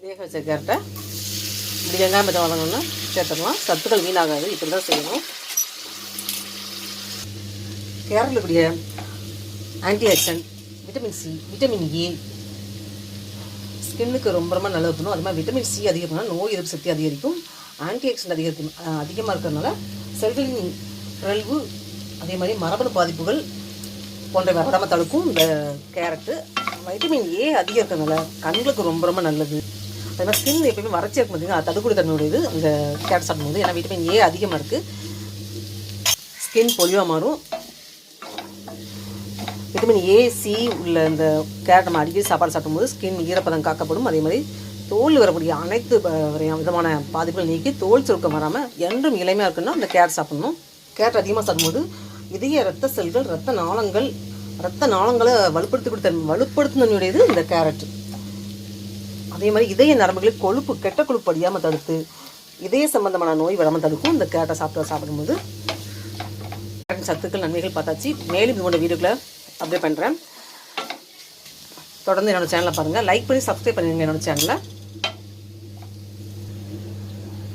வேக வச்ச கேரட்டை இப்படி வெங்காயம் பச்சை வதங்கணும்னா சேர்த்துக்கலாம். சத்துக்கள் வீணாகாது. இப்படி தான் செய்யணும். கேரட்டில் இருக்கக்கூடிய anti accident, vitamin C, vitamin A ஸ்கின்னுக்கு ரொம்ப ரொம்ப நல்லது பண்ணணும். அது மாதிரி விட்டமின் சி அதிகமாக நோய் எதிர்ப்பு சக்தி அதிகரிக்கும். ஆன்டி ஆக்சிடென்ட் அதிகமாக இருக்கிறதுனால செல்களின் பிறழ்வு, அதே மாதிரி மரபணு பாதிப்புகள் போன்றவை வராமல் தடுக்கும் இந்த கேரட்டு. வைட்டமின் ஏ அதிகம் இருக்கிறதுனால கண்களுக்கு ரொம்ப ரொம்ப நல்லது. அதே மாதிரி ஸ்கின் எப்பயுமே வறட்சி இருக்கும் பார்த்தீங்கன்னா அது தடுக்கூடிய தன்மையுடையது இந்த கேரட் சாப்பிடும்போது. ஏன்னா விட்டமின் ஏ அதிகமாக இருக்குது. ஸ்கின் பொலிவாக மாறும். விட்டமின் ஏ, சி உள்ள இந்த கேரட் நம்ம அடிக்கடி சாப்பாடு சாப்பிடும்போது ஸ்கின் ஈரப்பதம் காக்கப்படும். அதே மாதிரி தோல் வரக்கூடிய அனைத்து விதமான பாதிப்புகள் நீக்கி தோல் சுருக்கம் வராமல் என்றும் இளமையாக இருக்குன்னா இந்த கேரட் சாப்பிடணும். கேரட் அதிகமாக சாப்பிடும்போது இதய இரத்த செல்கள், இரத்த நாளங்களை வலுப்படுத்தினுடையது இந்த கேரட். அதே மாதிரி இதய நரம்புகளில் கெட்ட கொழுப்பு அடியாமல் தடுத்து இதய சம்பந்தமான நோய் வராமல் தடுக்கும் இந்த கேரட்டை சாப்பிடும்போது. சத்துக்கள் நன்மைகள் பார்த்தாச்சு. மேலும் இது போன்ற வீடியோக்களை அப்டேட் பண்ணுறேன். தொடர்ந்து என்னோடய சேனலை பாருங்கள். லைக் பண்ணி சப்ஸ்கிரைப் பண்ணுங்கள் என்னோடய சேனலை.